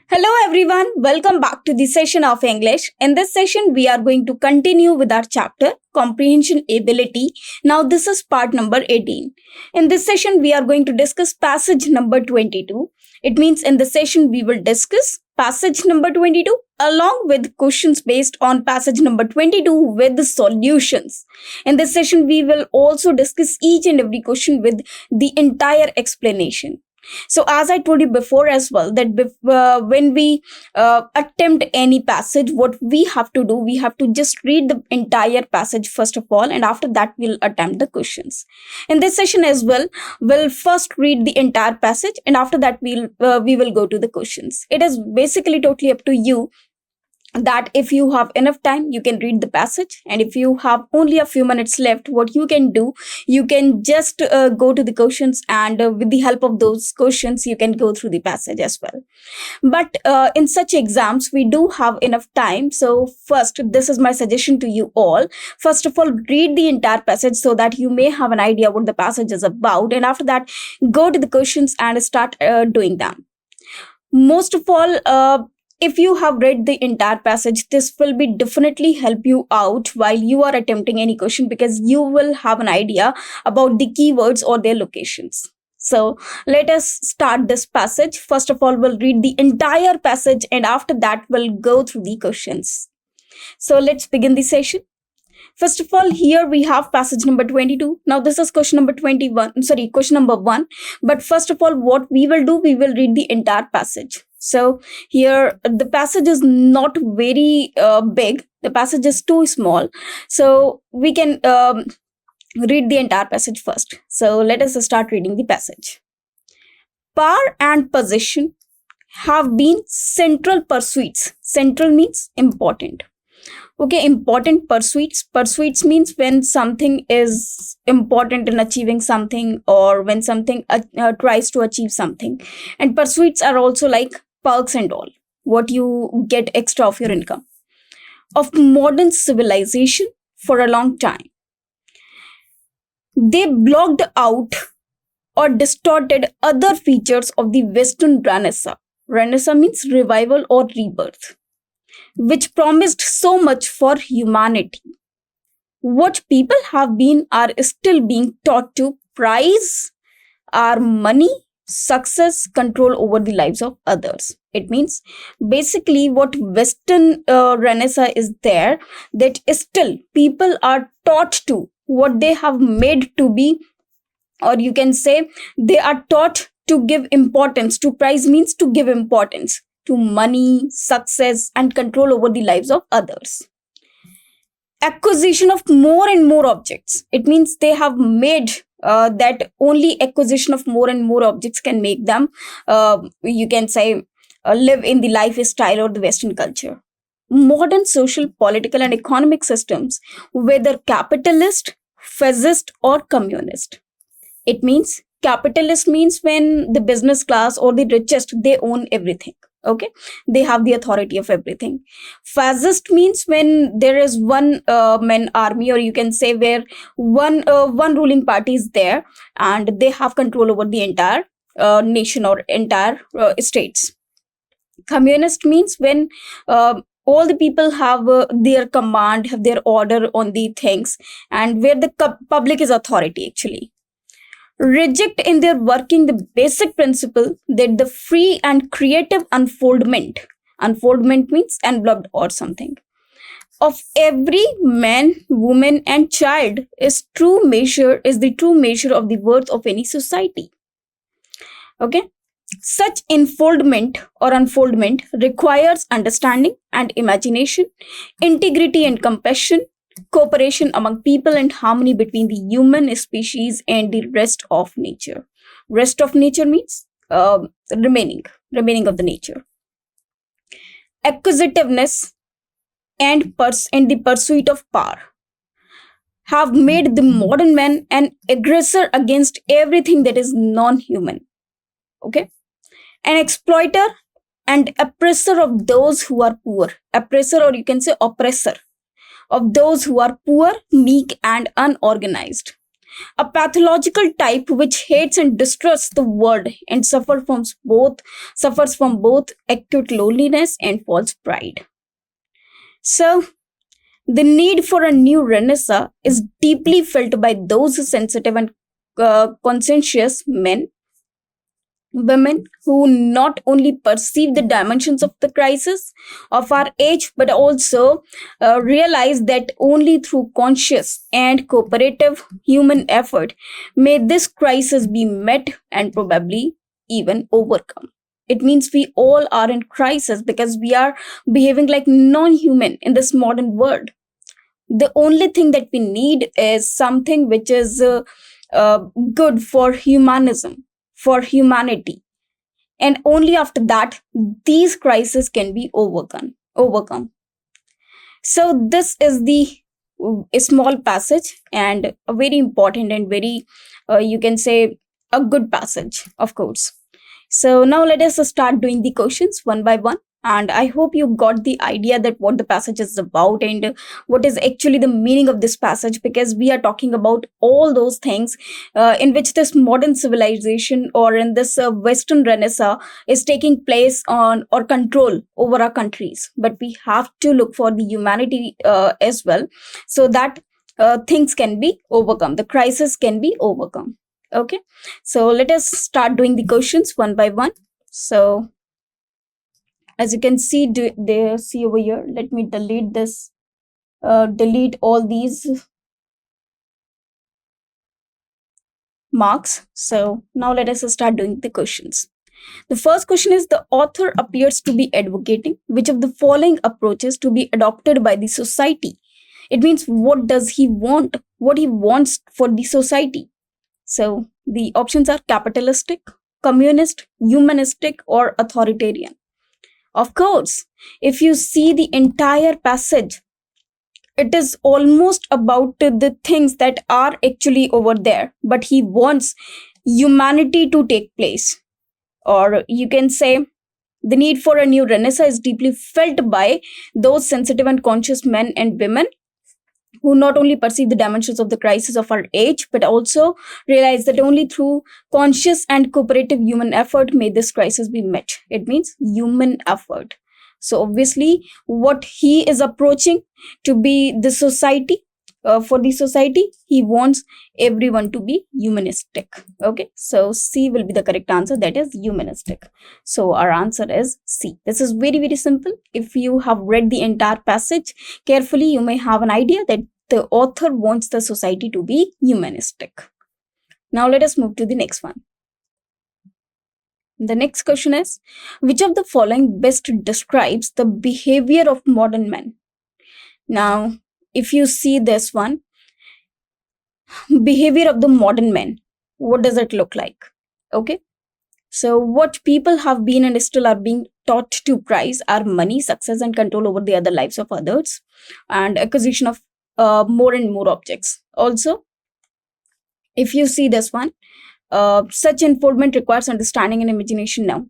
Hello everyone, welcome back to the session of English. In this session, we are going to continue with our chapter Comprehension Ability. Now, this is part number 18. In this session, we are going to discuss passage number 22. It means in the session, we will discuss passage number 22 along with questions based on passage number 22 with the solutions. In this session, we will also discuss each and every question with the entire explanation. So as I told you before as well, that when we attempt any passage, what we have to do, we have to just read the entire passage first of all, and after that we'll attempt the questions. In this session as well, we'll first read the entire passage, and after that we will go to the questions. It is basically totally up to you that if you have enough time, you can read the passage, and if you have only a few minutes left, what you can do, you can just go to the questions, and with the help of those questions you can go through the passage as well. But in such exams we do have enough time, so first, this is my suggestion to you all. First of all, read the entire passage so that you may have an idea what the passage is about, and after that go to the questions and start doing them. Most of all, if you have read the entire passage, this will be definitely help you out while you are attempting any question, because you will have an idea about the keywords or their locations. So let us start this passage. First of all, we'll read the entire passage, and after that we'll go through the questions. So let's begin the session. First of all, here we have passage number 22. Now this is question number 1. But first of all, what we will do, we will read the entire passage. So here the passage is not very big. The passage is too small. So we can read the entire passage first. So let us start reading the passage. Power and position have been central pursuits. Central means important. Okay, important pursuits. Pursuits means when something is important in achieving something, or when something tries to achieve something. And pursuits are also like perks and all, what you get extra of your income. Of modern civilization for a long time. They blocked out or distorted other features of the Western Renaissance. Renaissance means revival or rebirth, which promised so much for humanity. What people have been are still being taught to prize are money, success, control over the lives of others. It means basically what Western Renaissance is there, that still people are taught to what they have made to be, or you can say they are taught to give importance to prize, means to give importance to money, success, and control over the lives of others. Acquisition of more and more objects. It means they have made that only acquisition of more and more objects can make them, you can say, live in the lifestyle or the Western culture. Modern social, political, and economic systems, whether capitalist, fascist, or communist. It means capitalist means when the business class or the richest, they own everything. Okay, they have the authority of everything. Fascist means when there is one man army, or you can say where one ruling party is there and they have control over the entire nation or entire states. Communist means when all the people have their command, have their order on the things, and where the public is authority actually. Reject in their working the basic principle that the free and creative unfoldment means enveloped or something, of every man, woman, and child is the true measure of the worth of any society. Okay, such enfoldment or unfoldment requires understanding and imagination, integrity and compassion, cooperation among people, and harmony between the human species and the rest of nature. Rest of nature means remaining of the nature. Acquisitiveness and the pursuit of power have made the modern man an aggressor against everything that is non-human. Okay, an exploiter and oppressor of those who are poor. Oppressor, or you can say oppressor, of those who are poor, meek, and unorganized. a pathological type which hates and distrusts the world and suffers from both acute loneliness and false pride. So, the need for a new renaissance is deeply felt by those sensitive and conscientious men, women who not only perceive the dimensions of the crisis of our age, but also realize that only through conscious and cooperative human effort may this crisis be met and probably even overcome. It means we all are in crisis because we are behaving like non-human in this modern world. The only thing that we need is something which is good for humanism, for humanity, and only after that these crises can be overcome. So this is the a small passage and a very important and very you can say a good passage, of course. So now let us start doing the questions one by one. And I hope you got the idea that what the passage is about and what is actually the meaning of this passage, because we are talking about all those things in which this modern civilization or in this Western Renaissance is taking place on or control over our countries. But we have to look for the humanity as well, so that things can be overcome, the crisis can be overcome. Okay, so let us start doing the questions one by one. So as you can see, see over here, let me delete this, delete all these marks. So now let us start doing the questions. The first question is, the author appears to be advocating which of the following approaches to be adopted by the society? It means what does he want, what he wants for the society. So the options are capitalistic, communist, humanistic, or authoritarian. Of course, if you see the entire passage, it is almost about the things that are actually over there, but he wants humanity to take place. Or you can say the need for a new renaissance is deeply felt by those sensitive and conscious men and women who not only perceive the dimensions of the crisis of our age, but also realize that only through conscious and cooperative human effort may this crisis be met. It means human effort. So obviously, what he is approaching to be the society, for the society, he wants everyone to be humanistic. Okay, so C will be the correct answer, that is humanistic. So our answer is C. This is very, very simple. If you have read the entire passage carefully, you may have an idea that the author wants the society to be humanistic. Now let us move to the next one. The next question is, which of the following best describes the behavior of modern men? Now, if you see this one, behavior of the modern men, what does it look like? Okay, so what people have been and still are being taught to prize are money, success, and control over the other lives of others, and acquisition of more and more objects. Also, if you see this one, such unfoldment requires understanding and imagination now.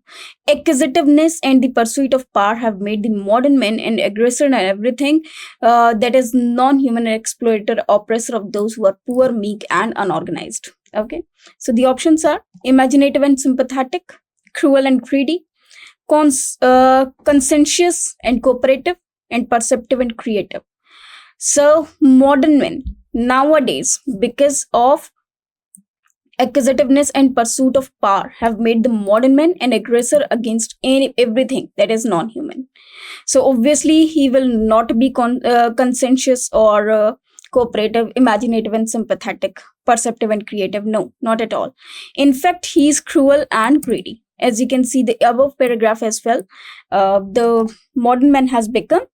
Acquisitiveness and the pursuit of power have made the modern men an aggressor and everything that is non-human and exploiter, oppressor of those who are poor, meek, and unorganized. Okay, so the options are imaginative and sympathetic, cruel and greedy, conscientious and cooperative, and perceptive and creative. So modern men nowadays, because of acquisitiveness and pursuit of power, have made the modern man an aggressor against everything that is non-human. So obviously he will not be conscientious or cooperative, imaginative and sympathetic, perceptive and creative. No, not at all. In fact, he is cruel and greedy. As you can see the above paragraph as well, the modern man has become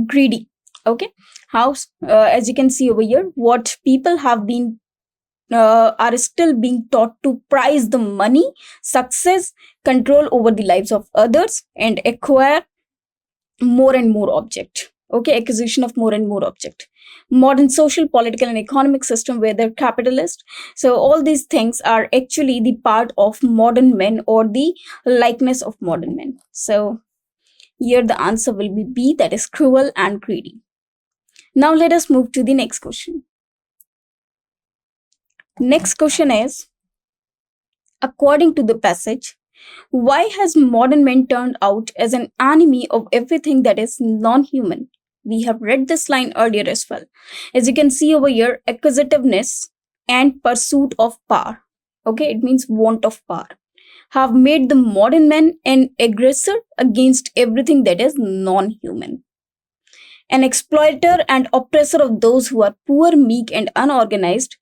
greedy. Okay, how as you can see over here, what people have been are still being taught to prize the money, success, control over the lives of others, and acquire more and more object. Okay, acquisition of more and more object. Modern social, political, and economic system where they're capitalist. So all these things are actually the part of modern men or the likeness of modern men. So here the answer will be B, that is cruel and greedy. Now let us move to the next question. Next question is, according to the passage, why has modern man turned out as an enemy of everything that is non-human? We have read this line earlier as well. As you can see over here, acquisitiveness and pursuit of power. Okay, it means want of power, have made the modern man an aggressor against everything that is non-human, an exploiter and oppressor of those who are poor, meek, and unorganized,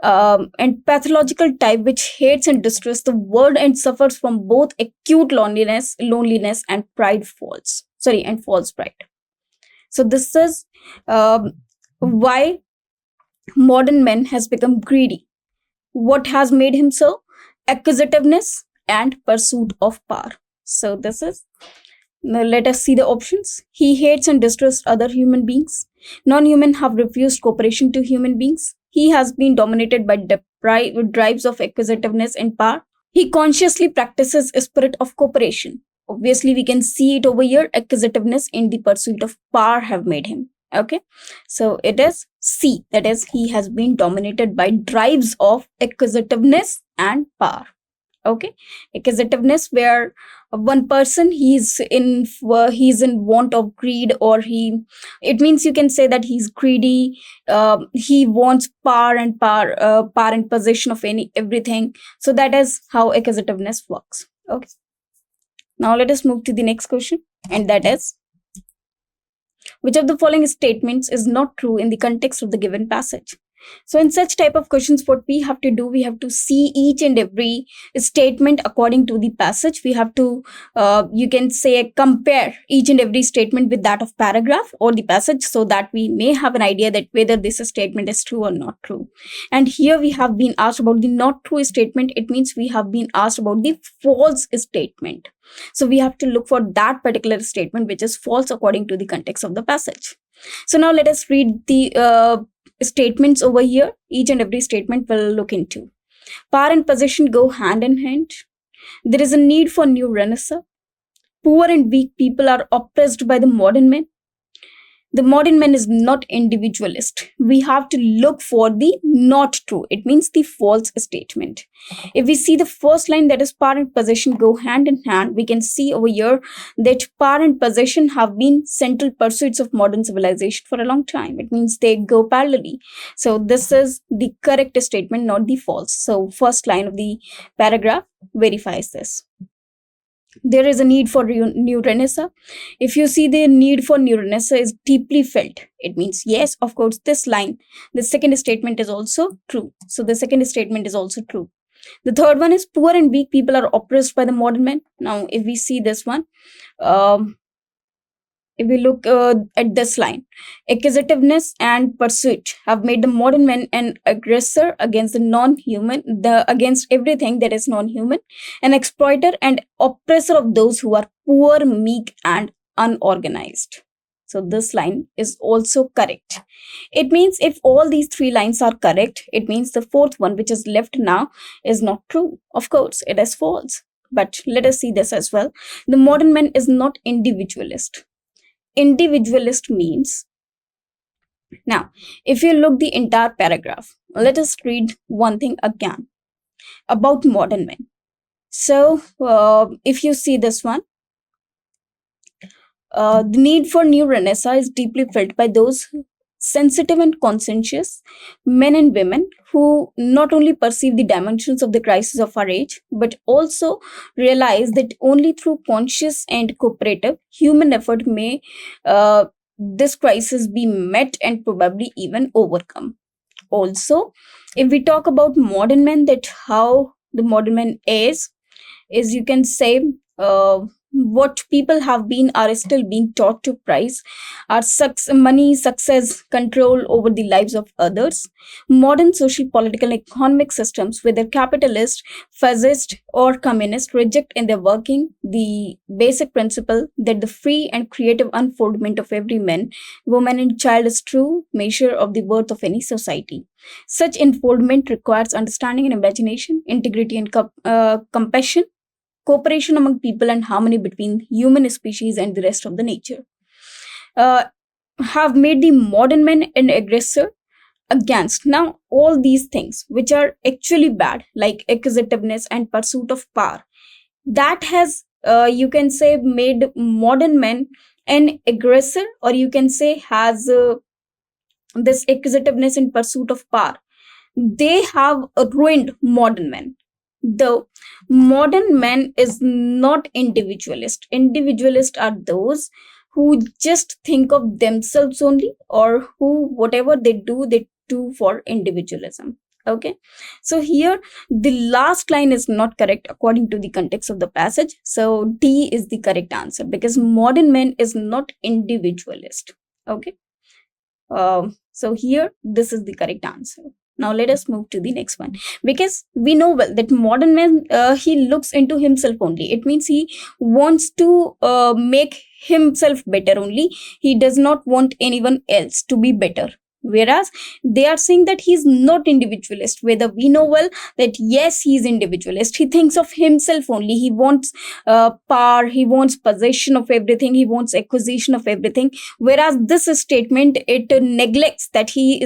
and pathological type which hates and distrusts the world and suffers from both acute loneliness and pride false. Sorry, and false pride. So this is why modern man has become greedy. What has made him so? Acquisitiveness and pursuit of power. So this is. Now let us see the options. He hates and distrusts other human beings. Non-human have refused cooperation to human beings. He has been dominated by drives of acquisitiveness and power. He consciously practices a spirit of cooperation. Obviously, we can see it over here. Acquisitiveness and the pursuit of power have made him. Okay, so it is C. That is, he has been dominated by drives of acquisitiveness and power. Okay, acquisitiveness, where one person he's in want of greed, or it means you can say that he's greedy. He wants power and possession of everything. So that is how acquisitiveness works. Okay, now let us move to the next question, and that is, which of the following statements is not true in the context of the given passage? So in such type of questions, what we have to do, we have to see each and every statement according to the passage. We have to, you can say, compare each and every statement with that of paragraph or the passage, so that we may have an idea that whether this statement is true or not true. And here we have been asked about the not true statement. It means we have been asked about the false statement. So we have to look for that particular statement which is false according to the context of the passage. So now let us read the statements over here. Each and every statement will look into. Power and possession go hand in hand. There is a need for new renaissance. Poor and weak people are oppressed by the modern man. The modern man is not individualist. We have to look for the not true. It means the false statement. If we see the first line, that is power and possession go hand in hand, we can see over here that power and possession have been central pursuits of modern civilization for a long time. It means they go parallelly. So this is the correct statement, not the false. So first line of the paragraph verifies this. There is a need for new renaissance. If you see the need for new renaissance is deeply felt, it means yes, of course, this line, the second statement is also true. So the second statement is also true. The third one is poor and weak people are oppressed by the modern man. Now, if we see this one, if we look at this line, acquisitiveness and pursuit have made the modern man an aggressor against the non-human, against everything that is non-human, an exploiter and oppressor of those who are poor, meek, and unorganized. So this line is also correct. It means if all these three lines are correct, it means the fourth one, which is left now, is not true. Of course, it is false. But let us see this as well. The modern man is not individualist. Individualist means, now if you look the entire paragraph, let us read one thing again about modern men. So if you see this one, the need for new renaissance is deeply felt by those sensitive and conscientious men and women who not only perceive the dimensions of the crisis of our age, but also realize that only through conscious and cooperative human effort may this crisis be met and probably even overcome. Also, if we talk about modern men, that how the modern man is you can say what people have been are still being taught to prize are money, success, control over the lives of others. Modern social, political, and economic systems, whether capitalist, fascist, or communist, reject in their working the basic principle that the free and creative unfoldment of every man, woman, and child is true measure of the worth of any society. Such unfoldment requires understanding and imagination, integrity and compassion, cooperation among people, and harmony between human species and the rest of the nature. Have made the modern man an aggressor against. Now, all these things which are actually bad, like acquisitiveness and pursuit of power, that has, you can say, made modern men an aggressor, or you can say has this acquisitiveness in pursuit of power. They have ruined modern men. The modern man is not individualist. Individualist are those who just think of themselves only, or who whatever they do for individualism. Okay, so here the last line is not correct according to the context of the passage. So D is the correct answer, because modern man is not individualist. Okay, so here this is the correct answer. Now let us move to the next one, because we know well that modern man, he looks into himself only. It means he wants to make himself better only. He does not want anyone else to be better. Whereas they are saying that he's not individualist. Whether we know well that yes, he's individualist. He thinks of himself only. He wants power. He wants possession of everything. He wants acquisition of everything. Whereas this statement, it neglects that he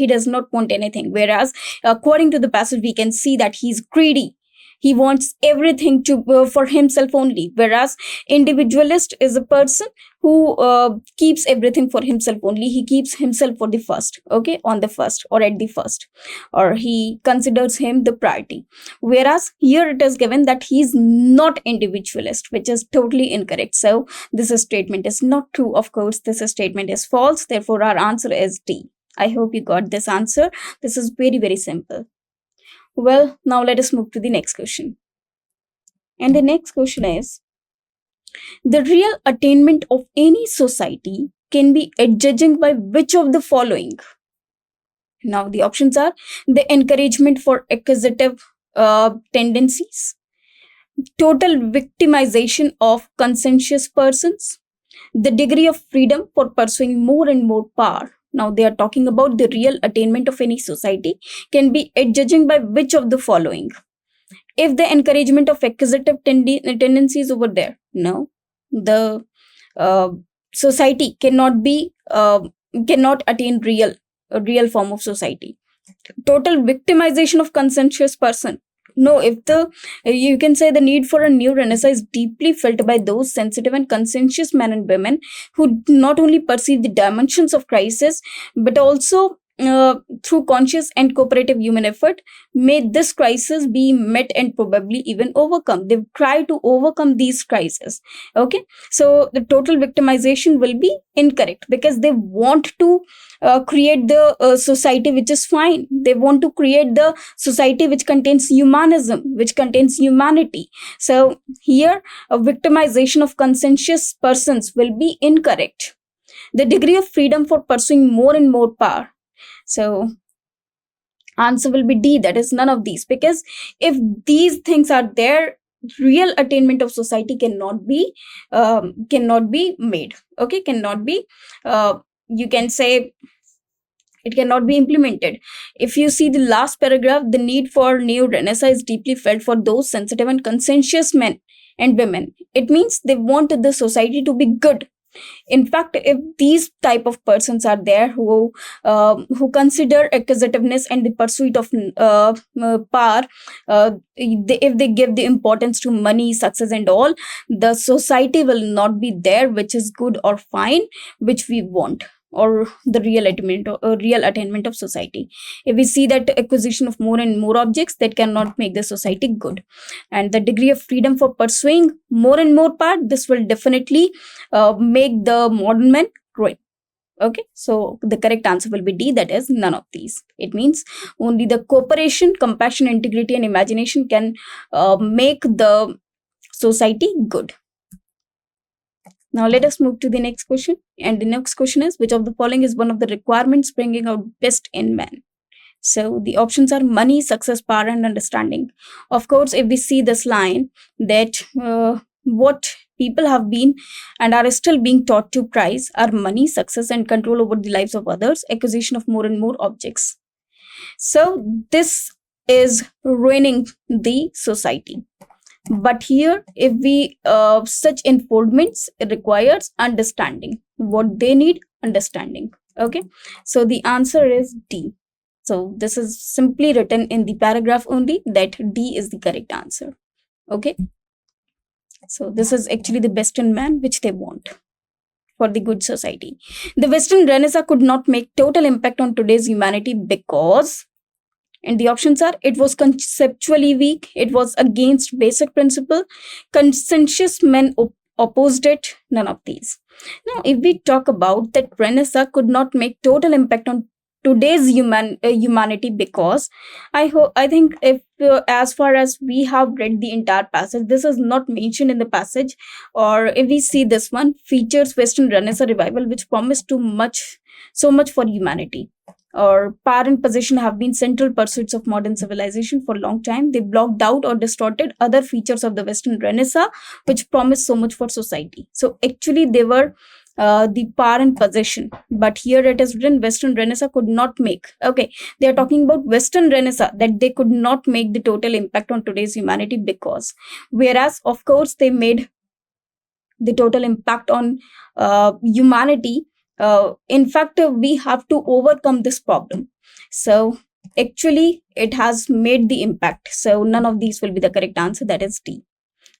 does not want anything. Whereas according to the passage, we can see that he's greedy. He wants everything to for himself only. Whereas individualist is a person who keeps everything for himself only. He keeps himself for the first, okay, on the first or at the first, or he considers him the priority. Whereas here it is given that he is not individualist, which is totally incorrect. So this statement is not true. Of course, this statement is false. Therefore, our answer is D. I hope you got this answer. This is very, very simple. Well, now let us move to the next question. And the next question is, the real attainment of any society can be judging by which of the following? Now, the options are the encouragement for acquisitive tendencies, total victimization of conscientious persons, the degree of freedom for pursuing more and more power. Now, they are talking about the real attainment of any society can be judging by which of the following? If the encouragement of acquisitive tendencies over there, no, the society cannot be cannot attain a real form of society. Total victimization of conscientious person, no. If the, you can say, the need for a new renaissance is deeply felt by those sensitive and conscientious men and women who not only perceive the dimensions of crisis, but also through conscious and cooperative human effort, may this crisis be met and probably even overcome. They try to overcome these crises. Okay, so the total victimization will be incorrect, because they want to create the society which is fine. They want to create the society which contains humanism, which contains humanity. So here, a victimization of conscientious persons will be incorrect. The degree of freedom for pursuing more and more power, so answer will be D, that is none of these, because if these things are there, real attainment of society cannot be made. Okay, cannot be, you can say, it cannot be implemented. If you see the last paragraph, the need for new renaissance is deeply felt for those sensitive and conscientious men and women. It means they want the society to be good. In fact, if these type of persons are there who consider acquisitiveness and the pursuit of power, if they give the importance to money, success and all, the society will not be there which is good or fine, which we want, or the real attainment of society. If we see that acquisition of more and more objects, that cannot make the society good. And the degree of freedom for pursuing more and more power, this will definitely make the modern man ruin. Okay, so the correct answer will be D, that is none of these. It means only the cooperation, compassion, integrity and imagination can make the society good. Now let us move to the next question. And the next question is, which of the following is one of the requirements bringing out best in man? So the options are money, success, power and understanding. Of course, if we see this line, that what people have been and are still being taught to prize are money, success and control over the lives of others, acquisition of more and more objects. So this is ruining the society. But here, if we such enfoldments requires understanding. What they need? Understanding. Okay, so the answer is D. So this is simply written in the paragraph only that D is the correct answer. Okay. So this is actually the best in man which they want for the good society. The Western Renaissance could not make total impact on today's humanity because, and the options are, it was conceptually weak, it was against basic principle, consensus men opposed it, none of these. Now, if we talk about that Renaissance could not make total impact on today's humanity because I think if as far as we have read the entire passage, this is not mentioned in the passage, or if we see this one features Western Renaissance revival which promised too much, so much for humanity, or power and position have been central pursuits of modern civilization for a long time. They blocked out or distorted other features of the Western Renaissance, which promised so much for society. So actually, they were the power and possession, but here it is written Western Renaissance could not make. Okay, they are talking about Western Renaissance, that they could not make the total impact on today's humanity because, whereas of course they made the total impact on humanity. In fact, we have to overcome this problem. So actually it has made the impact. So none of these will be the correct answer, that is D,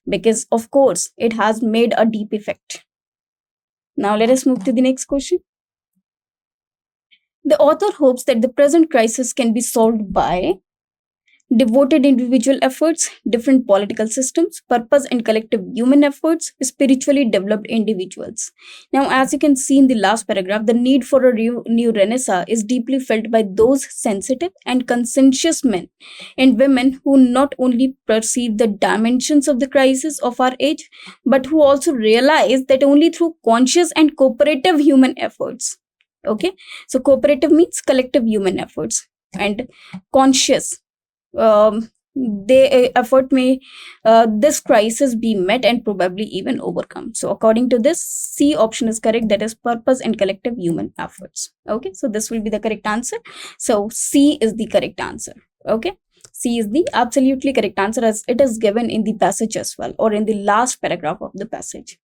because of course it has made a deep effect. Now let us move to the next question. The author hopes that the present crisis can be solved by devoted individual efforts, different political systems, purpose and collective human efforts, spiritually developed individuals. Now, as you can see in the last paragraph, the need for a new renaissance is deeply felt by those sensitive and conscientious men and women who not only perceive the dimensions of the crisis of our age, but who also realize that only through conscious and cooperative human efforts. Okay, so cooperative means collective human efforts, and conscious, they effort may this crisis be met and probably even overcome. So according to this, C option is correct, that is purpose and collective human efforts. Okay, so this will be the correct answer. So C is the correct answer. Okay, C is the absolutely correct answer, as it is given in the passage as well, or in the last paragraph of the passage.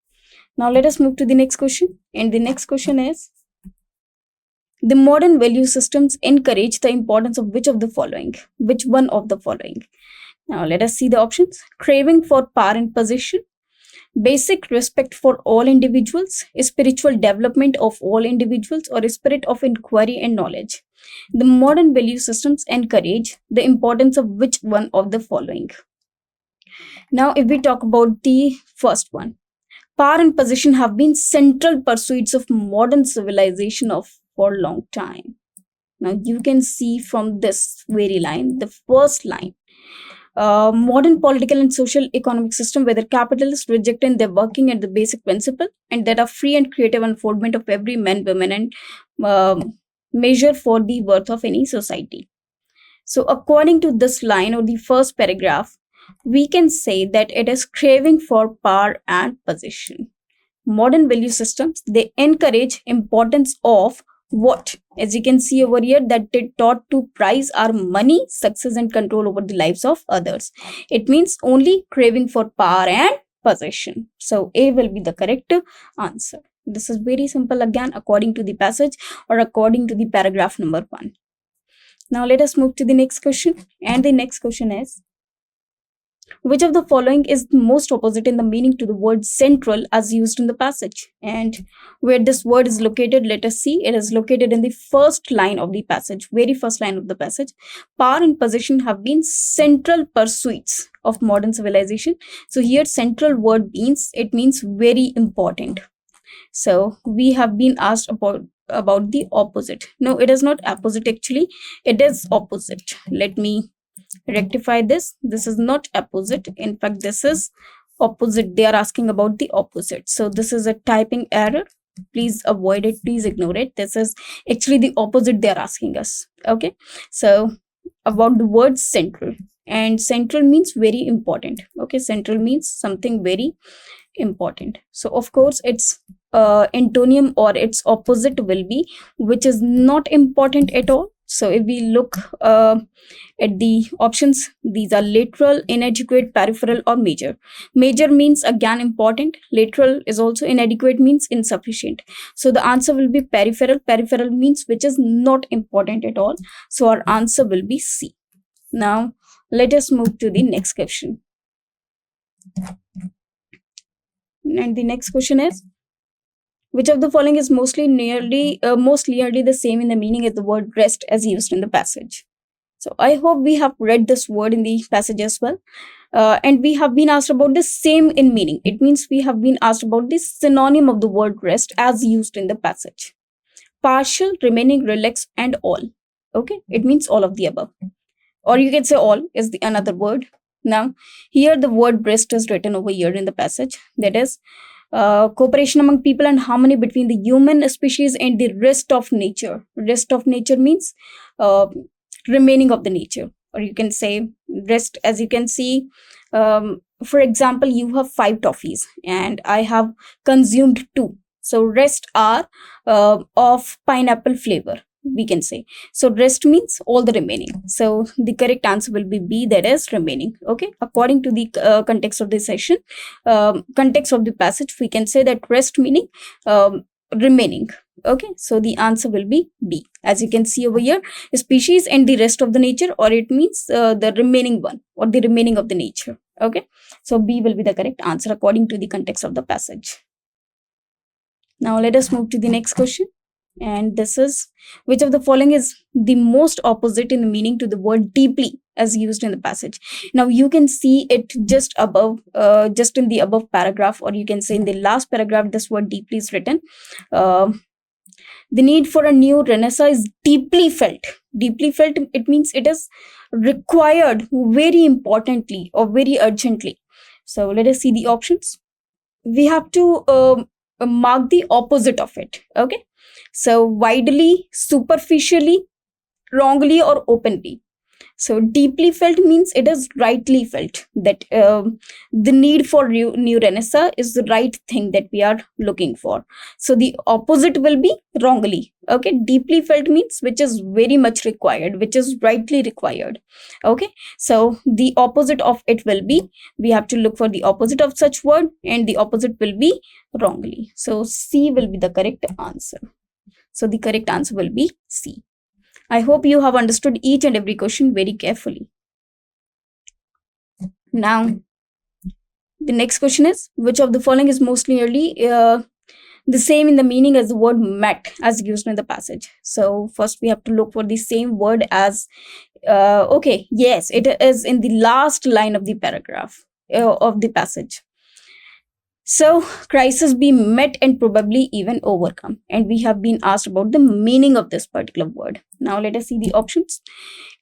Now let us move to the next question, and the next question is, the modern value systems encourage the importance of which of the following? Which one of the following? Now let us see the options. Craving for power and position, basic respect for all individuals, spiritual development of all individuals, or a spirit of inquiry and knowledge. The modern value systems encourage the importance of which one of the following? Now if we talk about the first one, power and position have been central pursuits of modern civilization for a long time. Now you can see from this very line, the first line, modern political and social economic system, whether capitalists rejecting their working at the basic principle and that are free and creative unfoldment of every man, woman, and measure for the worth of any society. So according to this line or the first paragraph, we can say that it is craving for power and position. Modern value systems, they encourage importance of what? As you can see over here, that they taught to prize our money, success, and control over the lives of others. It means only craving for power and possession. So A will be the correct answer. This is very simple, again, according to the passage or according to the paragraph number 1. Now let us move to the next question, and the next question is, which of the following is most opposite in the meaning to the word central as used in the passage? And where this word is located, let us see. It is located in the first line of the passage, very first line of the passage. Power and position have been central pursuits of modern civilization. So here central word means, it means very important. So we have been asked about the opposite. No, it is not opposite actually. It is opposite. Let me rectify this. This is not opposite. In fact, this is opposite. They are asking about the opposite. So this is a typing error. Please avoid it. Please ignore it. This is actually the opposite they are asking us. Okay. So about the word central, and central means very important. Okay. Central means something very important. So of course its antonym or its opposite will be which is not important at all. So if we look at the options, these are literal, inadequate, peripheral, or major. Major means again important. Literal is also inadequate, means insufficient. So the answer will be peripheral. Peripheral means which is not important at all. So our answer will be C. Now let us move to the next question. And the next question is, which of the following is most nearly the same in the meaning as the word rest as used in the passage? So I hope we have read this word in the passage as well. And we have been asked about the same in meaning. It means we have been asked about the synonym of the word rest as used in the passage. Partial, remaining, relax, and all. Okay, it means all of the above. Or you can say all is the another word. Now, here the word rest is written over here in the passage. That is, cooperation among people and harmony between the human species and the rest of nature. Rest of nature means remaining of the nature, or you can say rest. As you can see, for example, you have 5 toffees and I have consumed 2. So rest are of pineapple flavor, we can say. So rest means all the remaining. So the correct answer will be B, that is remaining. Okay, according to the context of this session, context of the passage, we can say that rest meaning remaining. Okay, so the answer will be B. As you can see over here, species and the rest of the nature, or it means the remaining one or the remaining of the nature. Okay, so B will be the correct answer according to the context of the passage. Now let us move to the next question. And this is, which of the following is the most opposite in the meaning to the word deeply as used in the passage? Now you can see it just above, just in the above paragraph, or you can say in the last paragraph, this word deeply is written. The need for a new renaissance is deeply felt. Deeply felt, it means it is required very importantly or very urgently. So let us see the options. We have to mark the opposite of it. Okay, so widely, superficially, wrongly, or openly. So deeply felt means it is rightly felt, that the need for new renaissance is the right thing that we are looking for. So the opposite will be wrongly. Okay, deeply felt means which is very much required, which is rightly required. Okay, so the opposite of it will be, we have to look for the opposite of such word, and the opposite will be wrongly. So C will be the correct answer. So the correct answer will be C. I hope you have understood each and every question very carefully. Now, the next question is, which of the following is most nearly the same in the meaning as the word met as used in the passage? So first we have to look for the same word as, okay, yes, it is in the last line of the paragraph of the passage. So crisis be met and probably even overcome. And we have been asked about the meaning of this particular word. Now let us see the options.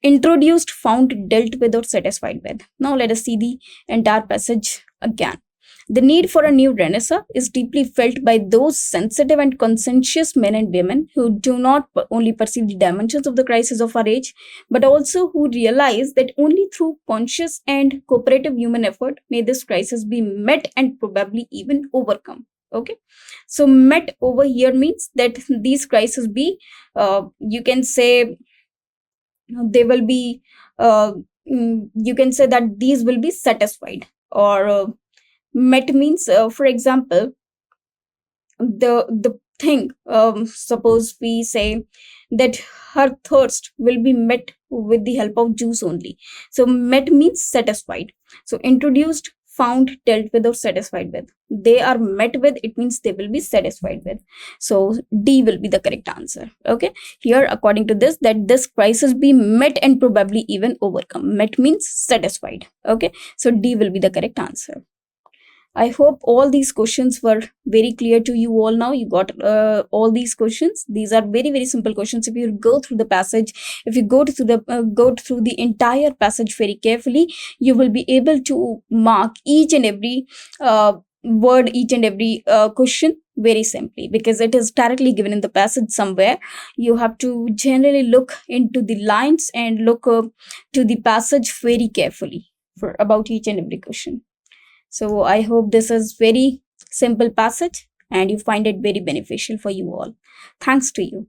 Introduced, found, dealt with, or satisfied with. Now let us see the entire passage again. The need for a new renaissance is deeply felt by those sensitive and conscientious men and women who do not only perceive the dimensions of the crisis of our age, but also who realize that only through conscious and cooperative human effort may this crisis be met and probably even overcome. Okay, so met over here means that these crises be, you can say, they will be, you can say that these will be satisfied, or met means, for example, the thing, suppose we say that her thirst will be met with the help of juice only. So met means satisfied. So introduced, found, dealt with, or satisfied with, they are met with, it means they will be satisfied with. So D will be the correct answer. Okay, here according to this, that this crisis be met and probably even overcome. Met means satisfied. Okay, so D will be the correct answer. I hope all these questions were very clear to you all now. You got all these questions. These are very, very simple questions. If you go through the passage, if you go through the entire passage very carefully, you will be able to mark each and every word, each and every question very simply, because it is directly given in the passage somewhere. You have to generally look into the lines and look to the passage very carefully for about each and every question. So I hope this is very simple passage and you find it very beneficial for you all. Thanks to you.